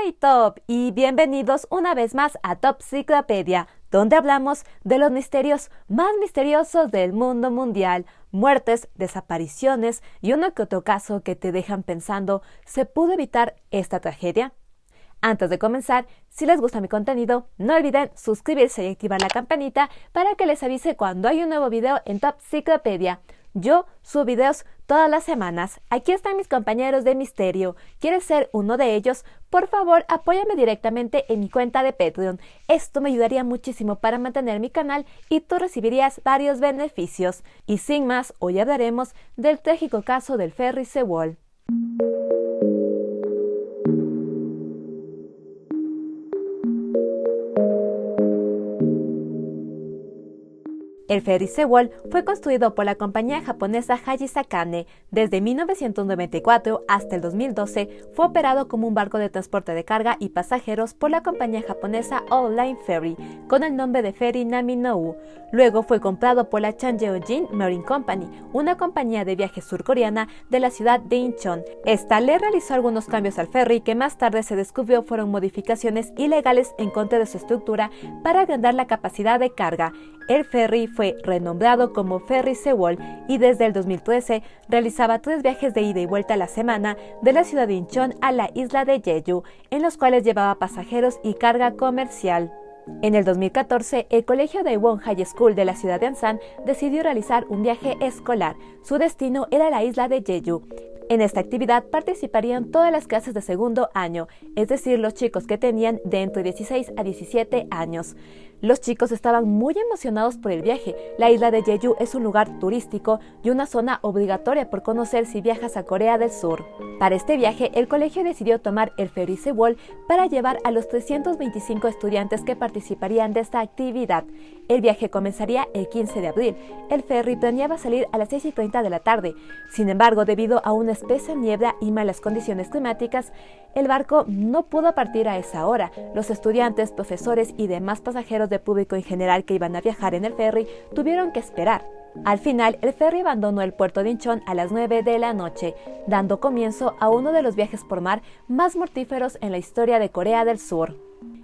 Hey Top, y bienvenidos una vez más a Top Ciclopedia, donde hablamos de los misterios más misteriosos del mundo mundial, muertes, desapariciones y uno que otro caso que te dejan pensando, ¿se pudo evitar esta tragedia? Antes de comenzar, si les gusta mi contenido, no olviden suscribirse y activar la campanita para que les avise cuando hay un nuevo video en Top Ciclopedia. Yo subo videos todas las semanas. Aquí están mis compañeros de misterio. ¿Quieres ser uno de ellos? Por favor, apóyame directamente en mi cuenta de Patreon. Esto me ayudaría muchísimo para mantener mi canal y tú recibirías varios beneficios. Y sin más, hoy hablaremos del trágico caso del ferry Sewol. El ferry Sewol fue construido por la compañía japonesa Hajisakane. Desde 1994 hasta el 2012 fue operado como un barco de transporte de carga y pasajeros por la compañía japonesa All Line Ferry, con el nombre de Ferry Nami-no-u. Luego fue comprado por la Chanjeonjin Marine Company, una compañía de viajes surcoreana de la ciudad de Incheon. Esta le realizó algunos cambios al ferry que más tarde se descubrió fueron modificaciones ilegales en contra de su estructura para agrandar la capacidad de carga. El ferry fue renombrado como Ferry Sewol y desde el 2013 realizaba 3 viajes de ida y vuelta a la semana de la ciudad de Incheon a la isla de Jeju, en los cuales llevaba pasajeros y carga comercial. En el 2014, el colegio Daewon High School de la ciudad de Ansan decidió realizar un viaje escolar. Su destino era la isla de Jeju. En esta actividad participarían todas las clases de segundo año, es decir, los chicos que tenían de entre 16 a 17 años. Los chicos estaban muy emocionados por el viaje. La isla de Jeju es un lugar turístico y una zona obligatoria por conocer si viajas a Corea del Sur. Para este viaje, el colegio decidió tomar el ferry Sewol para llevar a los 325 estudiantes que participarían de esta actividad. El viaje comenzaría el 15 de abril. El ferry planeaba salir a las 6:30 de la tarde. Sin embargo, debido a una espesa niebla y malas condiciones climáticas, el barco no pudo partir a esa hora. Los estudiantes, profesores y demás pasajeros de público en general que iban a viajar en el ferry tuvieron que esperar. Al final, el ferry abandonó el puerto de Incheon a las 9 de la noche, dando comienzo a uno de los viajes por mar más mortíferos en la historia de Corea del Sur.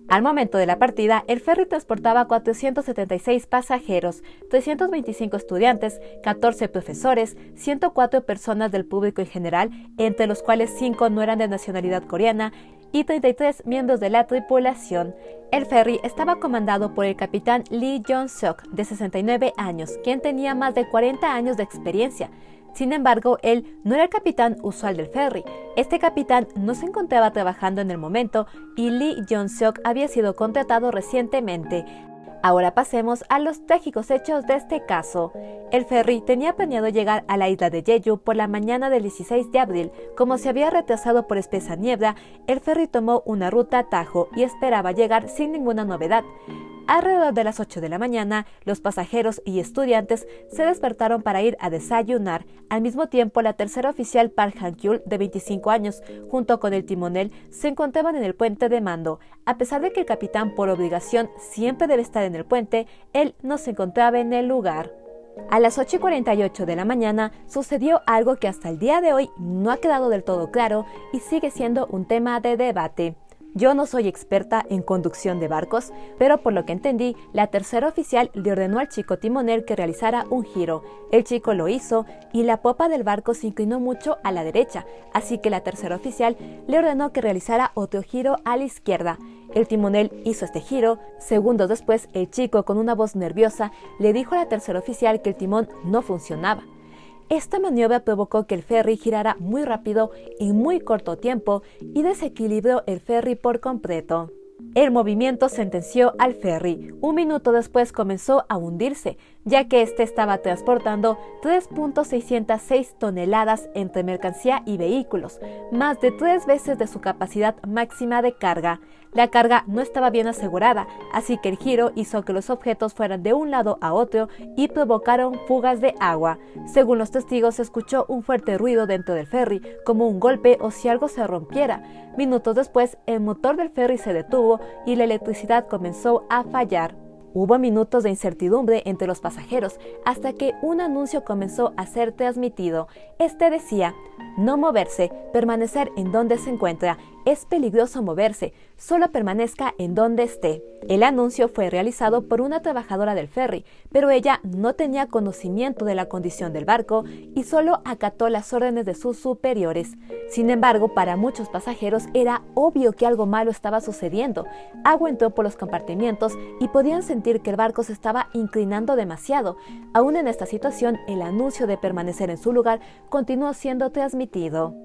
Al momento de la partida, el ferry transportaba 476 pasajeros, 325 estudiantes, 14 profesores, 104 personas del público en general, entre los cuales 5 no eran de nacionalidad coreana, y 33 miembros de la tripulación. El ferry estaba comandado por el capitán Lee Jong-seok, de 69 años, quien tenía más de 40 años de experiencia. Sin embargo, él no era el capitán usual del ferry. Este capitán no se encontraba trabajando en el momento y Lee Jong-seok había sido contratado recientemente. Ahora pasemos a los trágicos hechos de este caso. El ferry tenía planeado llegar a la isla de Jeju por la mañana del 16 de abril. Como se había retrasado por espesa niebla, el ferry tomó una ruta atajo y esperaba llegar sin ninguna novedad. Alrededor de las 8 de la mañana, los pasajeros y estudiantes se despertaron para ir a desayunar. Al mismo tiempo, la tercera oficial Park Han-kyul, de 25 años, junto con el timonel, se encontraban en el puente de mando. A pesar de que el capitán, por obligación, siempre debe estar en el puente, él no se encontraba en el lugar. A las 8:48 de la mañana sucedió algo que hasta el día de hoy no ha quedado del todo claro y sigue siendo un tema de debate. Yo no soy experta en conducción de barcos, pero por lo que entendí, la tercera oficial le ordenó al chico timonel que realizara un giro. El chico lo hizo y la popa del barco se inclinó mucho a la derecha, así que la tercera oficial le ordenó que realizara otro giro a la izquierda. El timonel hizo este giro. Segundos después, el chico, con una voz nerviosa, le dijo a la tercera oficial que el timón no funcionaba. Esta maniobra provocó que el ferry girara muy rápido en muy corto tiempo y desequilibró el ferry por completo. El movimiento sentenció al ferry. Un minuto después comenzó a hundirse, ya que este estaba transportando 3.606 toneladas entre mercancía y vehículos, más de 3 veces de su capacidad máxima de carga. La carga no estaba bien asegurada, así que el giro hizo que los objetos fueran de un lado a otro y provocaron fugas de agua. Según los testigos, se escuchó un fuerte ruido dentro del ferry, como un golpe o si algo se rompiera. Minutos después, el motor del ferry se detuvo y la electricidad comenzó a fallar. Hubo minutos de incertidumbre entre los pasajeros hasta que un anuncio comenzó a ser transmitido. Este decía: no moverse, permanecer en donde se encuentra. Es peligroso moverse, solo permanezca en donde esté. El anuncio fue realizado por una trabajadora del ferry, pero ella no tenía conocimiento de la condición del barco y solo acató las órdenes de sus superiores. Sin embargo, para muchos pasajeros era obvio que algo malo estaba sucediendo. Agua entró por los compartimientos y podían sentir que el barco se estaba inclinando demasiado. Aún en esta situación, el anuncio de permanecer en su lugar continuó siendo transmitido.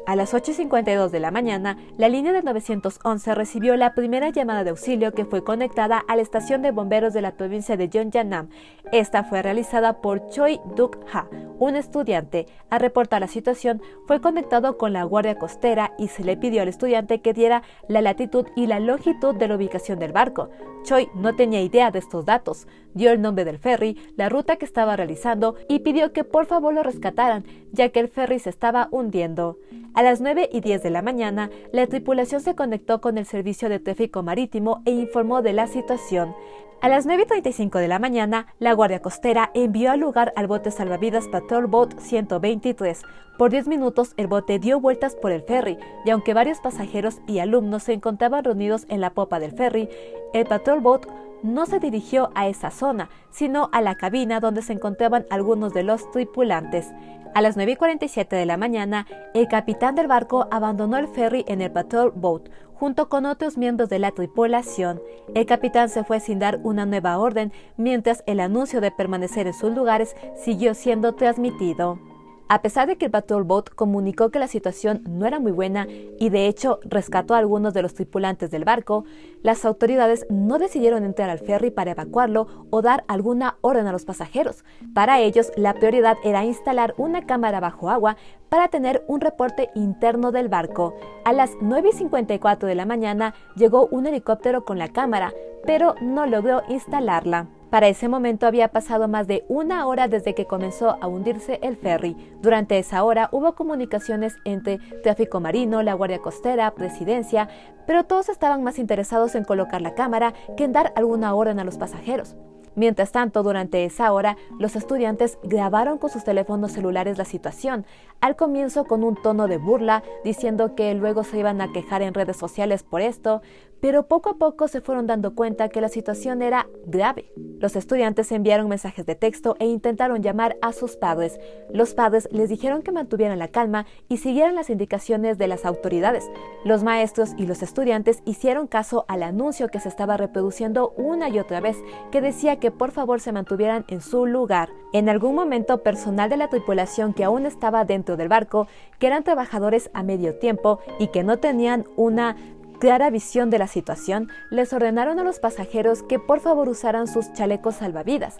A las 8:52 de la mañana, la línea del 911 recibió la primera llamada de auxilio que fue conectada a la estación de bomberos de la provincia de Gyeongnam. Esta fue realizada por Choi Duk-ha, un estudiante. Al reportar la situación, fue conectado con la guardia costera y se le pidió al estudiante que diera la latitud y la longitud de la ubicación del barco. Choi no tenía idea de estos datos, dio el nombre del ferry, la ruta que estaba realizando y pidió que por favor lo rescataran, ya que el ferry se estaba hundiendo. A las 9:10 de la mañana, la tripulación se conectó con el servicio de tráfico marítimo e informó de la situación. A las 9:35 de la mañana, la Guardia Costera envió al lugar al bote salvavidas Patrol Boat 123. Por 10 minutos el bote dio vueltas por el ferry y aunque varios pasajeros y alumnos se encontraban reunidos en la popa del ferry, el Patrol Boat no se dirigió a esa zona, sino a la cabina donde se encontraban algunos de los tripulantes. A las 9:47 de la mañana, el capitán del barco abandonó el ferry en el Patrol Boat, junto con otros miembros de la tripulación. El capitán se fue sin dar una nueva orden, mientras el anuncio de permanecer en sus lugares siguió siendo transmitido. A pesar de que el Patrol Boat comunicó que la situación no era muy buena y de hecho rescató a algunos de los tripulantes del barco, las autoridades no decidieron entrar al ferry para evacuarlo o dar alguna orden a los pasajeros. Para ellos, la prioridad era instalar una cámara bajo agua para tener un reporte interno del barco. A las 9:54 de la mañana llegó un helicóptero con la cámara, pero no logró instalarla. Para ese momento había pasado más de una hora desde que comenzó a hundirse el ferry. Durante esa hora hubo comunicaciones entre tráfico marino, la Guardia Costera, Presidencia, pero todos estaban más interesados en colocar la cámara que en dar alguna orden a los pasajeros. Mientras tanto, durante esa hora, los estudiantes grabaron con sus teléfonos celulares la situación, al comienzo con un tono de burla, diciendo que luego se iban a quejar en redes sociales por esto, pero poco a poco se fueron dando cuenta que la situación era grave. Los estudiantes enviaron mensajes de texto e intentaron llamar a sus padres. Los padres les dijeron que mantuvieran la calma y siguieran las indicaciones de las autoridades. Los maestros y los estudiantes hicieron caso al anuncio que se estaba reproduciendo una y otra vez, que decía que por favor se mantuvieran en su lugar. En algún momento, personal de la tripulación que aún estaba dentro del barco, que eran trabajadores a medio tiempo y que no tenían una clara visión de la situación, les ordenaron a los pasajeros que por favor usaran sus chalecos salvavidas,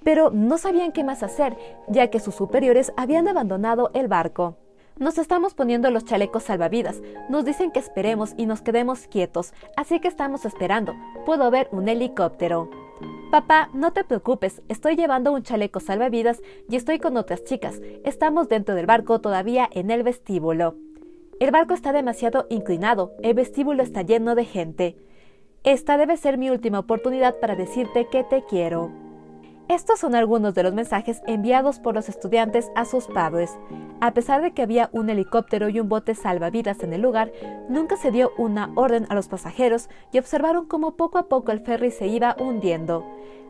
pero no sabían qué más hacer, ya que sus superiores habían abandonado el barco. Nos estamos poniendo los chalecos salvavidas, nos dicen que esperemos y nos quedemos quietos, así que estamos esperando. Puedo ver un helicóptero. Papá, no te preocupes, estoy llevando un chaleco salvavidas y estoy con otras chicas. Estamos dentro del barco todavía en el vestíbulo. El barco está demasiado inclinado, el vestíbulo está lleno de gente. Esta debe ser mi última oportunidad para decirte que te quiero. Estos son algunos de los mensajes enviados por los estudiantes a sus padres. A pesar de que había un helicóptero y un bote salvavidas en el lugar, nunca se dio una orden a los pasajeros y observaron cómo poco a poco el ferry se iba hundiendo.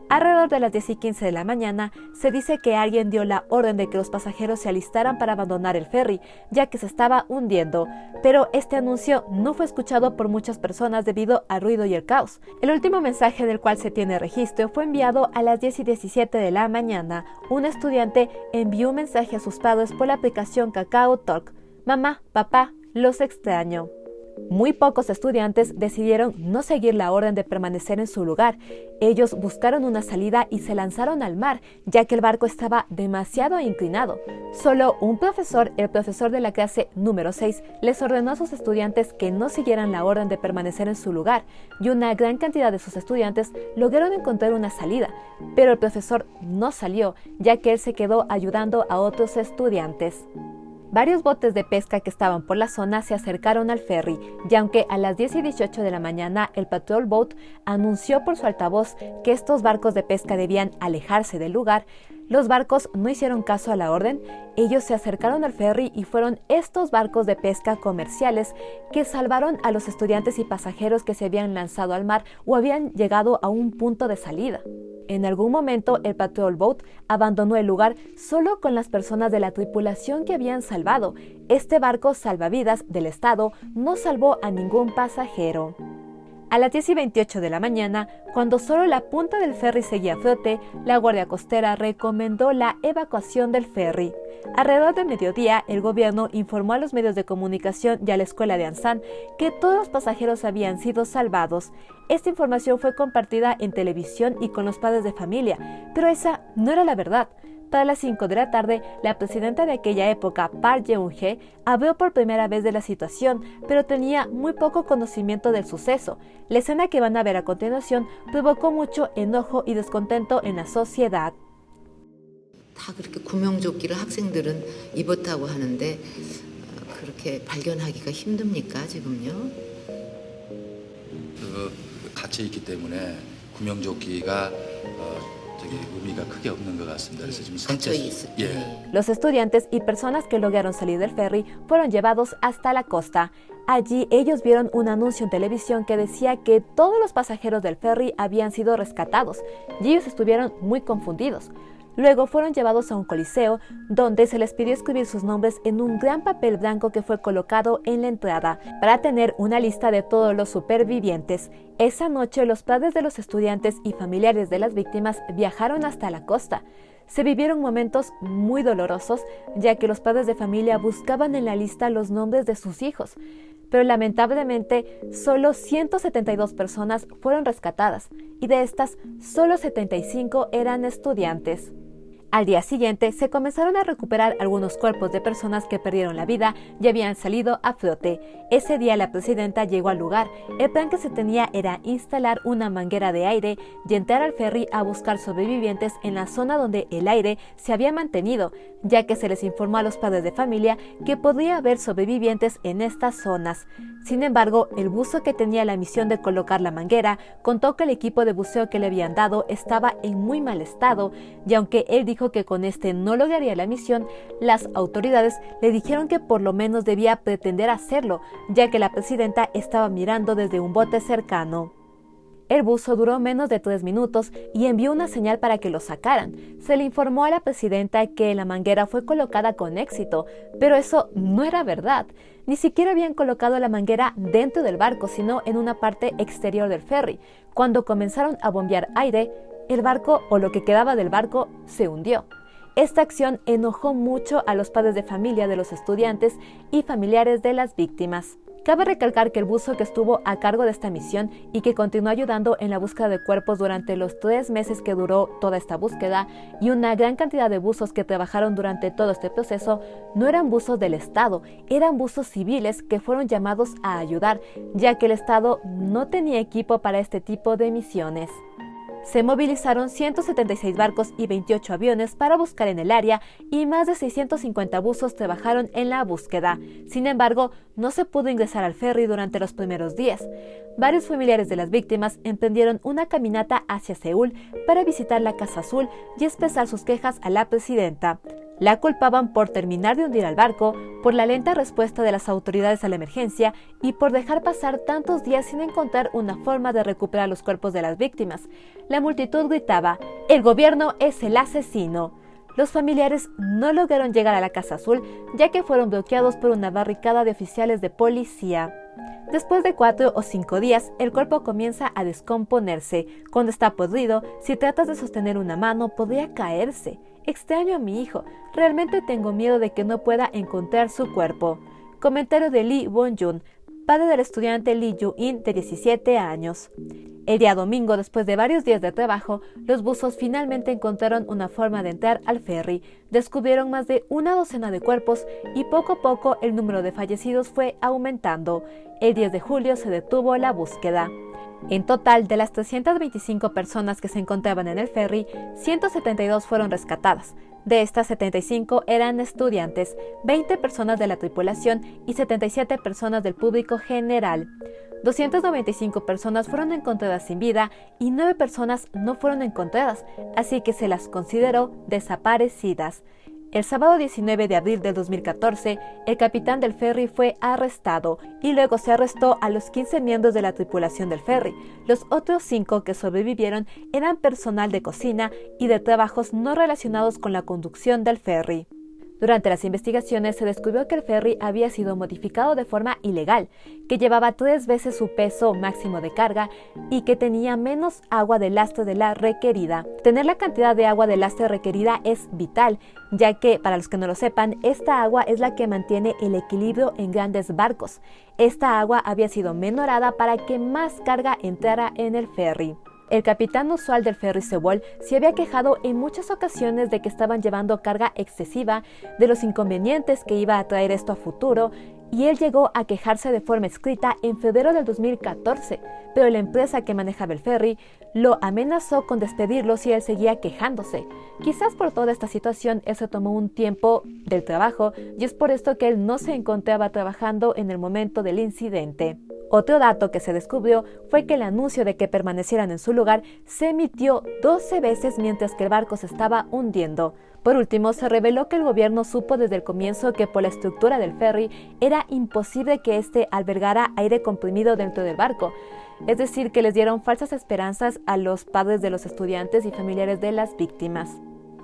Alrededor de las 10:15 de la mañana, se dice que alguien dio la orden de que los pasajeros se alistaran para abandonar el ferry, ya que se estaba hundiendo, pero este anuncio no fue escuchado por muchas personas debido al ruido y el caos. El último mensaje del cual se tiene registro fue enviado a las 10:17 de la mañana. Un estudiante envió un mensaje a sus padres por la aplicación Kakao Talk. Mamá, papá, los extraño. Muy pocos estudiantes decidieron no seguir la orden de permanecer en su lugar. Ellos buscaron una salida y se lanzaron al mar, ya que el barco estaba demasiado inclinado. Solo un profesor, el profesor de la clase número 6, les ordenó a sus estudiantes que no siguieran la orden de permanecer en su lugar, y una gran cantidad de sus estudiantes lograron encontrar una salida, pero el profesor no salió, ya que él se quedó ayudando a otros estudiantes. Varios botes de pesca que estaban por la zona se acercaron al ferry, y aunque a las 10:18 de la mañana el Patrol Boat anunció por su altavoz que estos barcos de pesca debían alejarse del lugar, los barcos no hicieron caso a la orden. Ellos se acercaron al ferry y fueron estos barcos de pesca comerciales que salvaron a los estudiantes y pasajeros que se habían lanzado al mar o habían llegado a un punto de salida. En algún momento el Patrol Boat abandonó el lugar solo con las personas de la tripulación que habían salvado. Este barco salvavidas del estado no salvó a ningún pasajero. A las 10:28 de la mañana, cuando solo la punta del ferry seguía a flote, la Guardia Costera recomendó la evacuación del ferry. Alrededor del mediodía, el gobierno informó a los medios de comunicación y a la escuela de Ansan que todos los pasajeros habían sido salvados. Esta información fue compartida en televisión y con los padres de familia, pero esa no era la verdad. Para las 5 de la tarde, la presidenta de aquella época, Park Geun-hye, habló por primera vez de la situación, pero tenía muy poco conocimiento del suceso. La escena que van a ver a continuación provocó mucho enojo y descontento en la sociedad. 다 그렇게 구명조끼를 학생들은 입었다고 하는데 그렇게 발견하기가 힘듭니까 지금요? 갇혀 있기 때문에 구명조끼가 의미가 크게 없는 것 같습니다. 그래서 지금 Los estudiantes y personas que lograron salir del ferry fueron llevados hasta la costa. Allí ellos vieron un anuncio en televisión que decía que todos los pasajeros del ferry habían sido rescatados y ellos estuvieron muy confundidos. Luego fueron llevados a un coliseo donde se les pidió escribir sus nombres en un gran papel blanco que fue colocado en la entrada para tener una lista de todos los supervivientes. Esa noche los padres de los estudiantes y familiares de las víctimas viajaron hasta la costa. Se vivieron momentos muy dolorosos, ya que los padres de familia buscaban en la lista los nombres de sus hijos. Pero lamentablemente solo 172 personas fueron rescatadas y de estas solo 75 eran estudiantes. Al día siguiente se comenzaron a recuperar algunos cuerpos de personas que perdieron la vida y habían salido a flote. Ese día la presidenta llegó al lugar. El plan que se tenía era instalar una manguera de aire y entrar al ferry a buscar sobrevivientes en la zona donde el aire se había mantenido, ya que se les informó a los padres de familia que podría haber sobrevivientes en estas zonas. Sin embargo, el buzo que tenía la misión de colocar la manguera contó que el equipo de buceo que le habían dado estaba en muy mal estado, y aunque él dijo que con este no lograría la misión, las autoridades le dijeron que por lo menos debía pretender hacerlo, ya que la presidenta estaba mirando desde un bote cercano. El buzo duró menos de 3 minutos y envió una señal para que lo sacaran. Se le informó a la presidenta que la manguera fue colocada con éxito, pero eso no era verdad. Ni siquiera habían colocado la manguera dentro del barco, sino en una parte exterior del ferry. Cuando comenzaron a bombear aire, el barco, o lo que quedaba del barco, se hundió. Esta acción enojó mucho a los padres de familia de los estudiantes y familiares de las víctimas. Cabe recalcar que el buzo que estuvo a cargo de esta misión y que continuó ayudando en la búsqueda de cuerpos durante los 3 meses que duró toda esta búsqueda, y una gran cantidad de buzos que trabajaron durante todo este proceso, no eran buzos del Estado, eran buzos civiles que fueron llamados a ayudar, ya que el Estado no tenía equipo para este tipo de misiones. Se movilizaron 176 barcos y 28 aviones para buscar en el área y más de 650 buzos trabajaron en la búsqueda. Sin embargo, no se pudo ingresar al ferry durante los primeros días. Varios familiares de las víctimas emprendieron una caminata hacia Seúl para visitar la Casa Azul y expresar sus quejas a la presidenta. La culpaban por terminar de hundir al barco, por la lenta respuesta de las autoridades a la emergencia y por dejar pasar tantos días sin encontrar una forma de recuperar los cuerpos de las víctimas. La multitud gritaba: "El gobierno es el asesino". Los familiares no lograron llegar a la Casa Azul, ya que fueron bloqueados por una barricada de oficiales de policía. Después de 4 o 5 días, el cuerpo comienza a descomponerse. Cuando está podrido, si tratas de sostener una mano, podría caerse. Extraño a mi hijo. Realmente tengo miedo de que no pueda encontrar su cuerpo. Comentario de Lee Won-jun, padre del estudiante Lee Ju-in, de 17 años. El día domingo, después de varios días de trabajo, los buzos finalmente encontraron una forma de entrar al ferry. Descubrieron más de una docena de cuerpos y poco a poco el número de fallecidos fue aumentando. El 10 de julio se detuvo la búsqueda. En total, de las 325 personas que se encontraban en el ferry, 172 fueron rescatadas. De estas, 75 eran estudiantes, 20 personas de la tripulación y 77 personas del público general. 295 personas fueron encontradas sin vida y 9 personas no fueron encontradas, así que se las consideró desaparecidas. El sábado 19 de abril del 2014, el capitán del ferry fue arrestado y luego se arrestó a los 15 miembros de la tripulación del ferry. Los otros 5 que sobrevivieron eran personal de cocina y de trabajos no relacionados con la conducción del ferry. Durante las investigaciones se descubrió que el ferry había sido modificado de forma ilegal, que llevaba 3 veces su peso máximo de carga y que tenía menos agua de lastre de la requerida. Tener la cantidad de agua de lastre requerida es vital, ya que, para los que no lo sepan, esta agua es la que mantiene el equilibrio en grandes barcos. Esta agua había sido menorada para que más carga entrara en el ferry. El capitán usual del ferry Sewol se había quejado en muchas ocasiones de que estaban llevando carga excesiva, de los inconvenientes que iba a traer esto a futuro, y él llegó a quejarse de forma escrita en febrero del 2014, pero la empresa que manejaba el ferry lo amenazó con despedirlo si él seguía quejándose. Quizás por toda esta situación él se tomó un tiempo del trabajo y es por esto que él no se encontraba trabajando en el momento del incidente. Otro dato que se descubrió fue que el anuncio de que permanecieran en su lugar se emitió 12 veces mientras que el barco se estaba hundiendo. Por último, se reveló que el gobierno supo desde el comienzo que por la estructura del ferry era imposible que éste albergara aire comprimido dentro del barco, es decir, que les dieron falsas esperanzas a los padres de los estudiantes y familiares de las víctimas.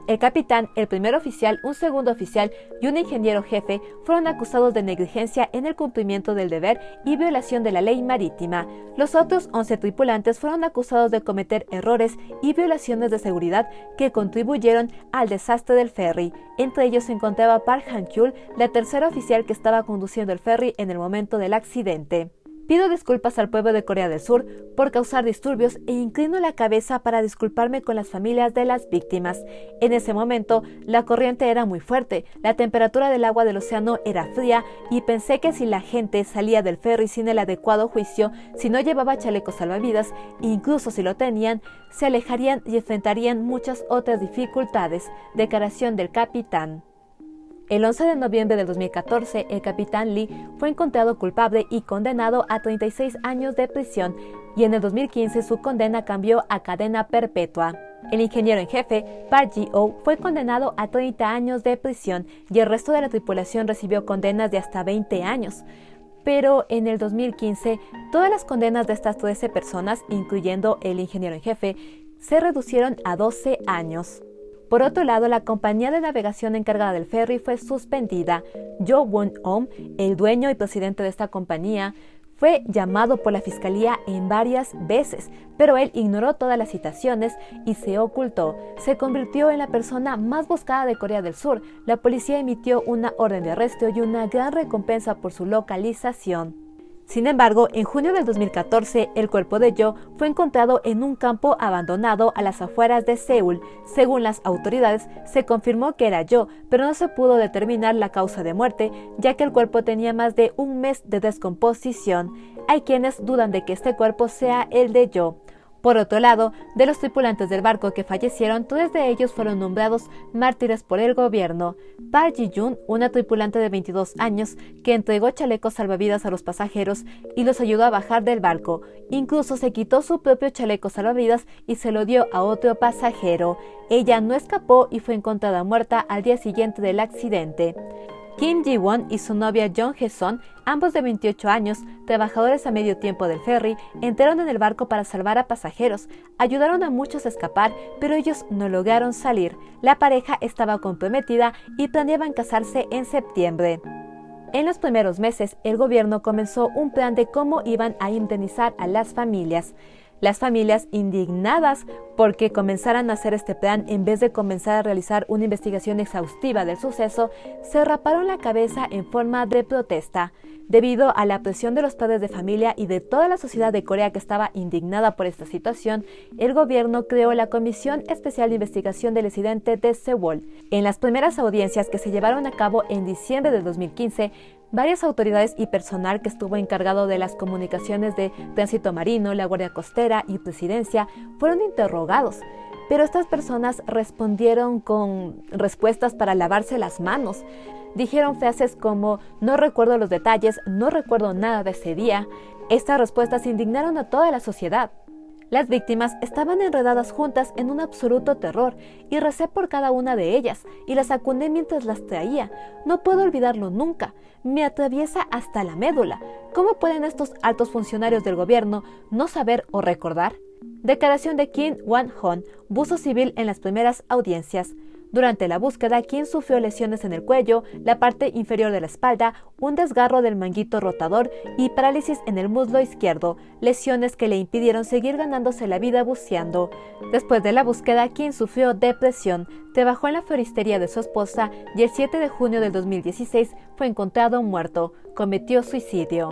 El capitán, el primer oficial, un segundo oficial y un ingeniero jefe fueron acusados de negligencia en el cumplimiento del deber y violación de la ley marítima. Los otros 11 tripulantes fueron acusados de cometer errores y violaciones de seguridad que contribuyeron al desastre del ferry. Entre ellos se encontraba Park Han-kyul, la tercera oficial que estaba conduciendo el ferry en el momento del accidente. Pido disculpas al pueblo de Corea del Sur por causar disturbios e inclino la cabeza para disculparme con las familias de las víctimas. En ese momento, la corriente era muy fuerte, la temperatura del agua del océano era fría y pensé que si la gente salía del ferry sin el adecuado juicio, si no llevaba chalecos salvavidas, incluso si lo tenían, se alejarían y enfrentarían muchas otras dificultades. Declaración del capitán. El 11 de noviembre del 2014, el capitán Lee fue encontrado culpable y condenado a 36 años de prisión, y en el 2015 su condena cambió a cadena perpetua. El ingeniero en jefe, Park Ji-oh, fue condenado a 30 años de prisión y el resto de la tripulación recibió condenas de hasta 20 años. Pero en el 2015, todas las condenas de estas 13 personas, incluyendo el ingeniero en jefe, se reducieron a 12 años. Por otro lado, la compañía de navegación encargada del ferry fue suspendida. Jo Won-om, el dueño y presidente de esta compañía, fue llamado por la fiscalía en varias veces, pero él ignoró todas las citaciones y se ocultó. Se convirtió en la persona más buscada de Corea del Sur. La policía emitió una orden de arresto y una gran recompensa por su localización. Sin embargo, en junio del 2014, el cuerpo de Jo fue encontrado en un campo abandonado a las afueras de Seúl. Según las autoridades, se confirmó que era Jo, pero no se pudo determinar la causa de muerte, ya que el cuerpo tenía más de un mes de descomposición. Hay quienes dudan de que este cuerpo sea el de Jo. Por otro lado, de los tripulantes del barco que fallecieron, 3 de ellos fueron nombrados mártires por el gobierno. Park Ji-yoon, una tripulante de 22 años, que entregó chalecos salvavidas a los pasajeros y los ayudó a bajar del barco. Incluso se quitó su propio chaleco salvavidas y se lo dio a otro pasajero. Ella no escapó y fue encontrada muerta al día siguiente del accidente. Kim Ji-won y su novia Jong Hae-son, ambos de 28 años, trabajadores a medio tiempo del ferry, entraron en el barco para salvar a pasajeros. Ayudaron a muchos a escapar, pero ellos no lograron salir. La pareja estaba comprometida y planeaban casarse en septiembre. En los primeros meses, el gobierno comenzó un plan de cómo iban a indemnizar a las familias. Las familias, indignadas porque comenzaran a hacer este plan en vez de comenzar a realizar una investigación exhaustiva del suceso, se raparon la cabeza en forma de protesta. Debido a la presión de los padres de familia y de toda la sociedad de Corea que estaba indignada por esta situación, el gobierno creó la Comisión Especial de Investigación del Incidente de Sewol. En las primeras audiencias que se llevaron a cabo en diciembre de 2015, Varias autoridades y personal que estuvo encargado de las comunicaciones de Tránsito Marino, la Guardia Costera y Presidencia fueron interrogados, pero estas personas respondieron con respuestas para lavarse las manos. Dijeron frases como "no recuerdo los detalles, no recuerdo nada de ese día". Estas respuestas indignaron a toda la sociedad. Las víctimas estaban enredadas juntas en un absoluto terror y recé por cada una de ellas y las acuné mientras las traía. No puedo olvidarlo nunca. Me atraviesa hasta la médula. ¿Cómo pueden estos altos funcionarios del gobierno no saber o recordar? Declaración de Kim Wan-hon, buzo civil en las primeras audiencias. Durante la búsqueda, Kim sufrió lesiones en el cuello, la parte inferior de la espalda, un desgarro del manguito rotador y parálisis en el muslo izquierdo, lesiones que le impidieron seguir ganándose la vida buceando. Después de la búsqueda, Kim sufrió depresión, trabajó en la floristería de su esposa y el 7 de junio del 2016 fue encontrado muerto. Cometió suicidio.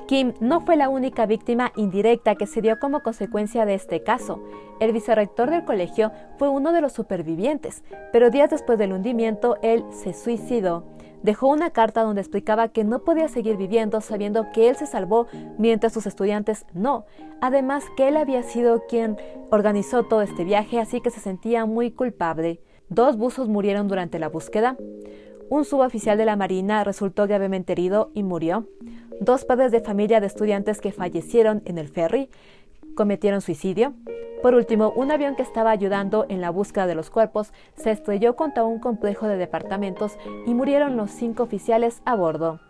Kim no fue la única víctima indirecta que se dio como consecuencia de este caso. El vicerrector del colegio fue uno de los supervivientes, pero días después del hundimiento él se suicidó. Dejó una carta donde explicaba que no podía seguir viviendo sabiendo que él se salvó mientras sus estudiantes no. Además que él había sido quien organizó todo este viaje, así que se sentía muy culpable. 2 buzos murieron durante la búsqueda. Un suboficial de la Marina resultó gravemente herido y murió. 2 padres de familia de estudiantes que fallecieron en el ferry cometieron suicidio. Por último, un avión que estaba ayudando en la búsqueda de los cuerpos se estrelló contra un complejo de departamentos y murieron los 5 oficiales a bordo.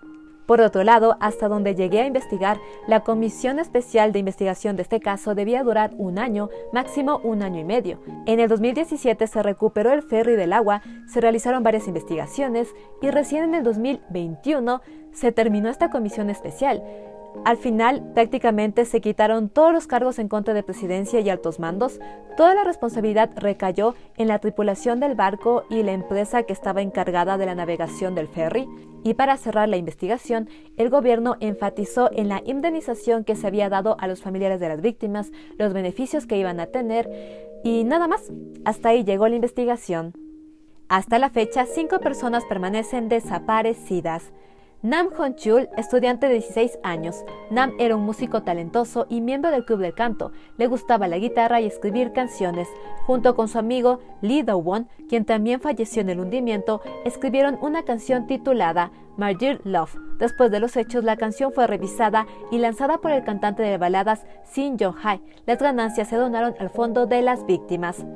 Por otro lado, hasta donde llegué a investigar, la Comisión Especial de Investigación de este caso debía durar 1 año, máximo 1 año y medio. En el 2017 se recuperó el ferry del agua, se realizaron varias investigaciones y recién en el 2021 se terminó esta comisión especial. Al final, prácticamente se quitaron todos los cargos en contra de presidencia y altos mandos. Toda la responsabilidad recayó en la tripulación del barco y la empresa que estaba encargada de la navegación del ferry. Y para cerrar la investigación, el gobierno enfatizó en la indemnización que se había dado a los familiares de las víctimas, los beneficios que iban a tener y nada más. Hasta ahí llegó la investigación. Hasta la fecha, 5 personas permanecen desaparecidas. Nam Hong-chul, estudiante de 16 años. Nam era un músico talentoso y miembro del club del canto. Le gustaba la guitarra y escribir canciones. Junto con su amigo Lee Do-won, quien también falleció en el hundimiento, escribieron una canción titulada My Dear Love. Después de los hechos, la canción fue revisada y lanzada por el cantante de baladas Shin Jong-hae. Las ganancias se donaron al fondo de las víctimas.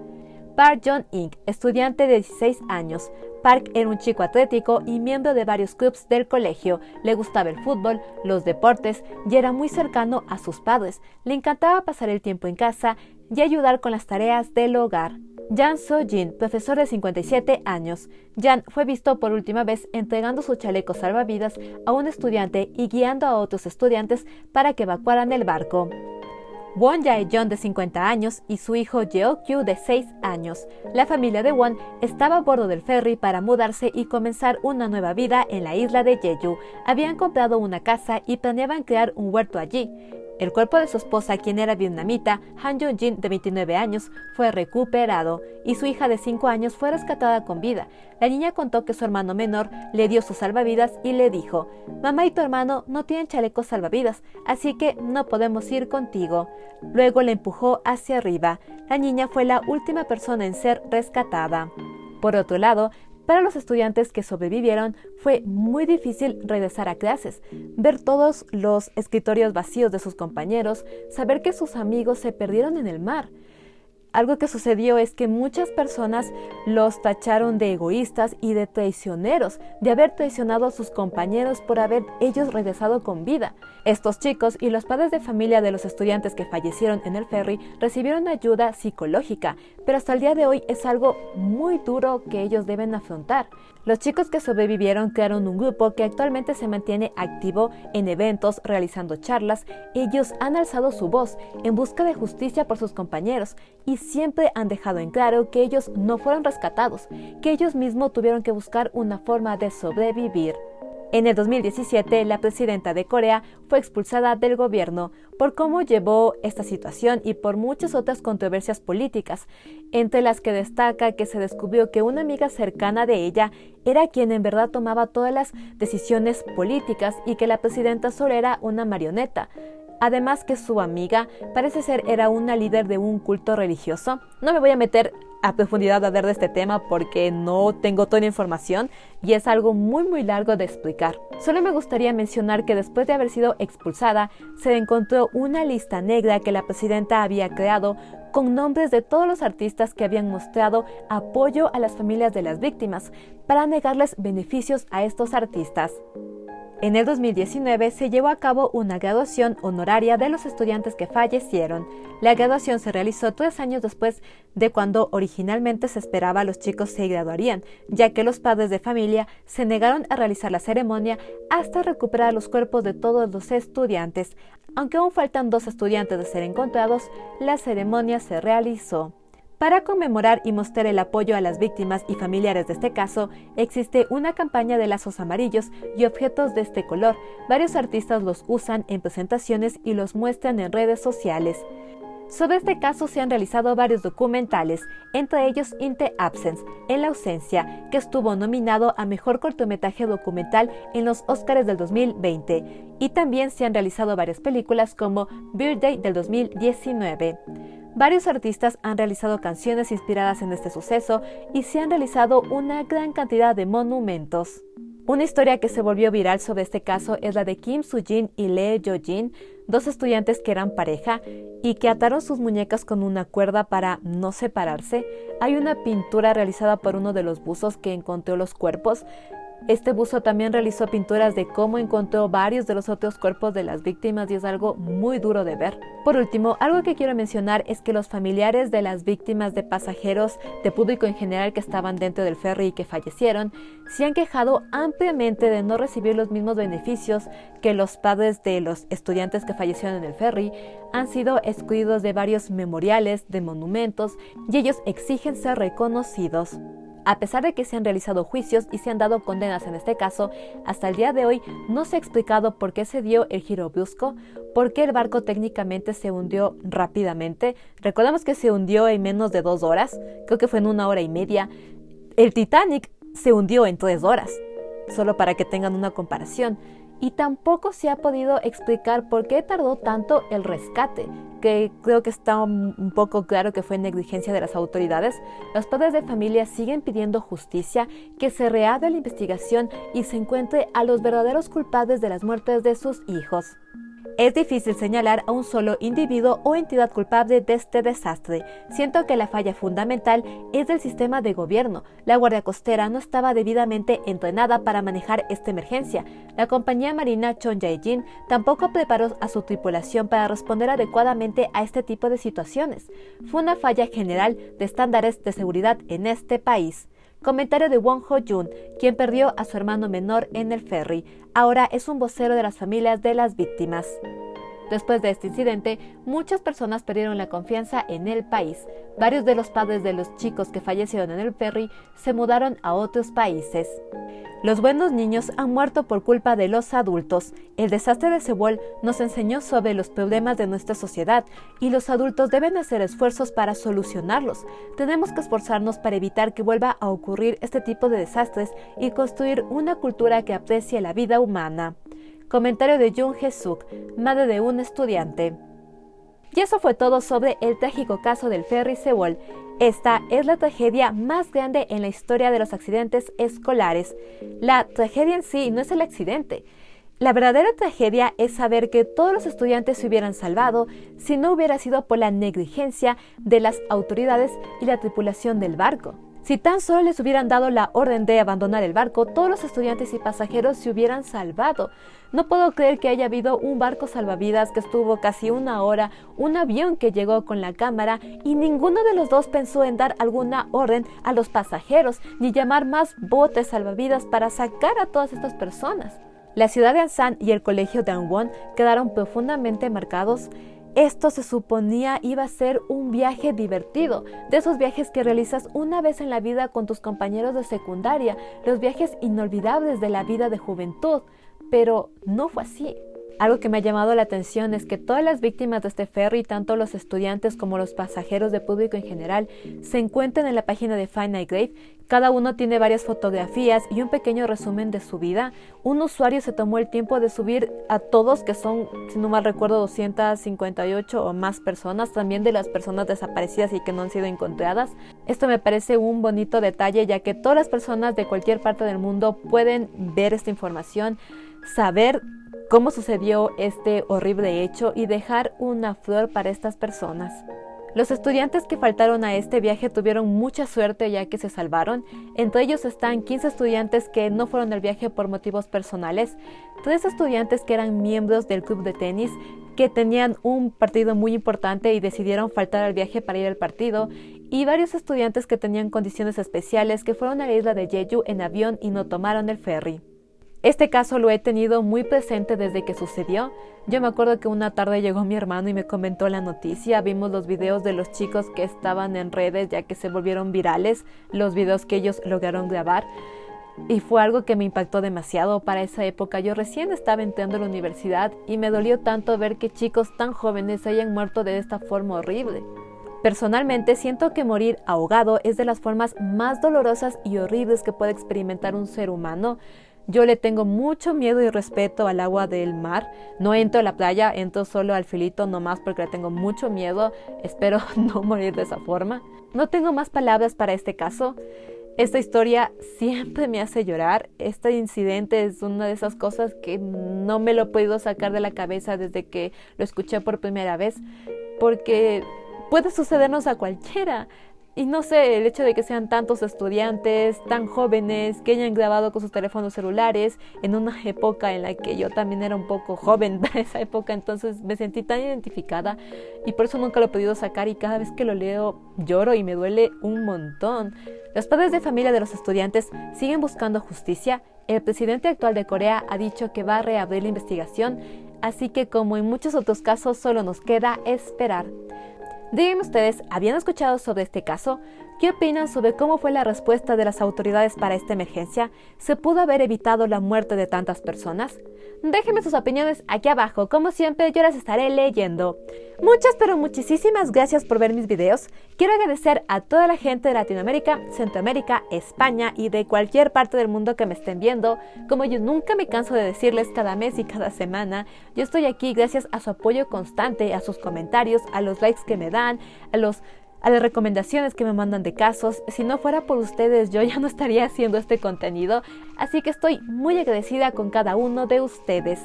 Park Jong-ik, estudiante de 16 años. Park era un chico atlético y miembro de varios clubes del colegio. Le gustaba el fútbol, los deportes y era muy cercano a sus padres. Le encantaba pasar el tiempo en casa y ayudar con las tareas del hogar. Jan So-jin, profesor de 57 años. Jan fue visto por última vez entregando su chaleco salvavidas a un estudiante y guiando a otros estudiantes para que evacuaran el barco. Won Jae-yeon, de 50 años, y su hijo Jeo-kyu, de 6 años. La familia de Won estaba a bordo del ferry para mudarse y comenzar una nueva vida en la isla de Jeju. Habían comprado una casa y planeaban crear un huerto allí. El cuerpo de su esposa, quien era vietnamita, Han Jung-jin, de 29 años, fue recuperado y su hija de 5 años fue rescatada con vida. La niña contó que su hermano menor le dio sus salvavidas y le dijo: «Mamá y tu hermano no tienen chalecos salvavidas, así que no podemos ir contigo». Luego le empujó hacia arriba. La niña fue la última persona en ser rescatada. Por otro lado, para los estudiantes que sobrevivieron fue muy difícil regresar a clases, ver todos los escritorios vacíos de sus compañeros, saber que sus amigos se perdieron en el mar. Algo que sucedió es que muchas personas los tacharon de egoístas y de traicioneros, de haber traicionado a sus compañeros por haber ellos regresado con vida. Estos chicos y los padres de familia de los estudiantes que fallecieron en el ferry recibieron ayuda psicológica, pero hasta el día de hoy es algo muy duro que ellos deben afrontar. Los chicos que sobrevivieron crearon un grupo que actualmente se mantiene activo en eventos, realizando charlas. Ellos han alzado su voz en busca de justicia por sus compañeros y siempre han dejado en claro que ellos no fueron rescatados, que ellos mismos tuvieron que buscar una forma de sobrevivir. En el 2017, la presidenta de Corea fue expulsada del gobierno por cómo llevó esta situación y por muchas otras controversias políticas, entre las que destaca que se descubrió que una amiga cercana de ella era quien en verdad tomaba todas las decisiones políticas y que la presidenta solo era una marioneta. Además que su amiga parece ser era una líder de un culto religioso. No me voy a meter a profundidad a hablar de este tema porque no tengo toda la información y es algo muy largo de explicar. Solo me gustaría mencionar que después de haber sido expulsada, se encontró una lista negra que la presidenta había creado con nombres de todos los artistas que habían mostrado apoyo a las familias de las víctimas para negarles beneficios a estos artistas. En el 2019 se llevó a cabo una graduación honoraria de los estudiantes que fallecieron. La graduación se realizó 3 años después de cuando originalmente se esperaba los chicos se graduarían, ya que los padres de familia se negaron a realizar la ceremonia hasta recuperar los cuerpos de todos los estudiantes. Aunque aún faltan 2 estudiantes de ser encontrados, la ceremonia se realizó. Para conmemorar y mostrar el apoyo a las víctimas y familiares de este caso, existe una campaña de lazos amarillos y objetos de este color. Varios artistas los usan en presentaciones y los muestran en redes sociales. Sobre este caso se han realizado varios documentales, entre ellos In the Absence, en la ausencia, que estuvo nominado a Mejor Cortometraje Documental en los Óscars del 2020, y también se han realizado varias películas como Birthday del 2019. Varios artistas han realizado canciones inspiradas en este suceso y se han realizado una gran cantidad de monumentos. Una historia que se volvió viral sobre este caso es la de Kim Soo-jin y Lee Jo-jin, 2 estudiantes que eran pareja y que ataron sus muñecas con una cuerda para no separarse. Hay una pintura realizada por uno de los buzos que encontró los cuerpos. Este buzo también realizó pinturas de cómo encontró varios de los otros cuerpos de las víctimas y es algo muy duro de ver. Por último, algo que quiero mencionar es que los familiares de las víctimas, de pasajeros, de público en general que estaban dentro del ferry y que fallecieron, se han quejado ampliamente de no recibir los mismos beneficios que los padres de los estudiantes que fallecieron en el ferry. Han sido excluidos de varios memoriales, de monumentos, y ellos exigen ser reconocidos. A pesar de que se han realizado juicios y se han dado condenas en este caso, hasta el día de hoy no se ha explicado por qué se dio el giro brusco, por qué el barco técnicamente se hundió rápidamente. Recordemos que se hundió en menos de 2 horas, creo que fue en 1 hora y media. El Titanic se hundió en 3 horas, solo para que tengan una comparación. Y tampoco se ha podido explicar por qué tardó tanto el rescate, que creo que está un poco claro que fue negligencia de las autoridades. Los padres de familia siguen pidiendo justicia, que se reabra la investigación y se encuentre a los verdaderos culpables de las muertes de sus hijos. Es difícil señalar a un solo individuo o entidad culpable de este desastre. Siento que la falla fundamental es del sistema de gobierno. La Guardia Costera no estaba debidamente entrenada para manejar esta emergencia. La compañía marina Chon Jae-jin tampoco preparó a su tripulación para responder adecuadamente a este tipo de situaciones. Fue una falla general de estándares de seguridad en este país. Comentario de Won Ho-jun, quien perdió a su hermano menor en el ferry. Ahora es un vocero de las familias de las víctimas. Después de este incidente, muchas personas perdieron la confianza en el país. Varios de los padres de los chicos que fallecieron en el ferry se mudaron a otros países. Los buenos niños han muerto por culpa de los adultos. El desastre de Sewol nos enseñó sobre los problemas de nuestra sociedad y los adultos deben hacer esfuerzos para solucionarlos. Tenemos que esforzarnos para evitar que vuelva a ocurrir este tipo de desastres y construir una cultura que aprecie la vida humana. Comentario de Jung Hee-suk, madre de un estudiante. Y eso fue todo sobre el trágico caso del ferry Sewol. Esta es la tragedia más grande en la historia de los accidentes escolares. La tragedia en sí no es el accidente. La verdadera tragedia es saber que todos los estudiantes se hubieran salvado si no hubiera sido por la negligencia de las autoridades y la tripulación del barco. Si tan solo les hubieran dado la orden de abandonar el barco, todos los estudiantes y pasajeros se hubieran salvado. No puedo creer que haya habido un barco salvavidas que estuvo casi 1 hora, un avión que llegó con la cámara y ninguno de los dos pensó en dar alguna orden a los pasajeros ni llamar más botes salvavidas para sacar a todas estas personas. La ciudad de Ansan y el colegio de Angwon quedaron profundamente marcados. Esto se suponía iba a ser un viaje divertido, de esos viajes que realizas una vez en la vida con tus compañeros de secundaria, los viajes inolvidables de la vida de juventud, pero no fue así. Algo que me ha llamado la atención es que todas las víctimas de este ferry, tanto los estudiantes como los pasajeros de público en general, se encuentran en la página de Find My Grave. Cada uno tiene varias fotografías y un pequeño resumen de su vida. Un usuario se tomó el tiempo de subir a todos, que son, si no mal recuerdo, 258 o más personas, también de las personas desaparecidas y que no han sido encontradas. Esto me parece un bonito detalle, ya que todas las personas de cualquier parte del mundo pueden ver esta información, saber cómo sucedió este horrible hecho y dejar una flor para estas personas. Los estudiantes que faltaron a este viaje tuvieron mucha suerte ya que se salvaron. Entre ellos están 15 estudiantes que no fueron al viaje por motivos personales, 3 estudiantes que eran miembros del club de tenis que tenían un partido muy importante y decidieron faltar al viaje para ir al partido, y varios estudiantes que tenían condiciones especiales que fueron a la isla de Jeju en avión y no tomaron el ferry. Este caso lo he tenido muy presente desde que sucedió. Yo me acuerdo que una tarde llegó mi hermano y me comentó la noticia. Vimos los videos de los chicos que estaban en redes, ya que se volvieron virales, los videos que ellos lograron grabar. Y fue algo que me impactó demasiado. Para esa época yo recién estaba entrando a la universidad y me dolió tanto ver que chicos tan jóvenes hayan muerto de esta forma horrible. Personalmente siento que morir ahogado es de las formas más dolorosas y horribles que puede experimentar un ser humano. Yo le tengo mucho miedo y respeto al agua del mar. No entro a la playa, entro solo al filito nomás porque le tengo mucho miedo. Espero no morir de esa forma. No tengo más palabras para este caso. Esta historia siempre me hace llorar. Este incidente es una de esas cosas que no me lo he podido sacar de la cabeza desde que lo escuché por primera vez, porque puede sucedernos a cualquiera. Y no sé, el hecho de que sean tantos estudiantes, tan jóvenes, que hayan grabado con sus teléfonos celulares en una época en la que yo también era un poco joven para esa época, entonces me sentí tan identificada y por eso nunca lo he podido sacar, y cada vez que lo leo lloro y me duele un montón. Los padres de familia de los estudiantes siguen buscando justicia. El presidente actual de Corea ha dicho que va a reabrir la investigación, así que como en muchos otros casos solo nos queda esperar. Díganme ustedes, ¿habían escuchado sobre este caso? ¿Qué opinan sobre cómo fue la respuesta de las autoridades para esta emergencia? ¿Se pudo haber evitado la muerte de tantas personas? Déjenme sus opiniones aquí abajo, como siempre yo las estaré leyendo. Muchas pero muchísimas gracias por ver mis videos. Quiero agradecer a toda la gente de Latinoamérica, Centroamérica, España y de cualquier parte del mundo que me estén viendo. Como yo nunca me canso de decirles cada mes y cada semana, yo estoy aquí gracias a su apoyo constante, a sus comentarios, a los likes que me dan, a las recomendaciones que me mandan de casos. Si no fuera por ustedes, yo ya no estaría haciendo este contenido, así que estoy muy agradecida con cada uno de ustedes.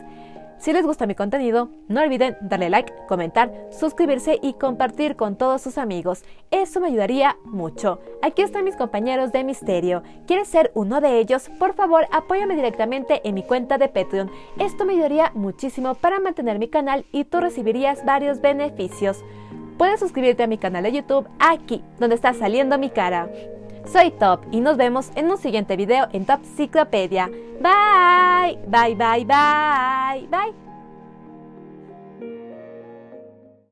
Si les gusta mi contenido, no olviden darle like, comentar, suscribirse y compartir con todos sus amigos. Eso me ayudaría mucho. Aquí están mis compañeros de misterio. ¿Quieres ser uno de ellos? Por favor, apóyame directamente en mi cuenta de Patreon. Esto me ayudaría muchísimo para mantener mi canal y tú recibirías varios beneficios. Puedes suscribirte a mi canal de YouTube aquí, donde está saliendo mi cara. Soy Top y nos vemos en un siguiente video en Topciclopedia. Bye, bye, bye, bye, bye.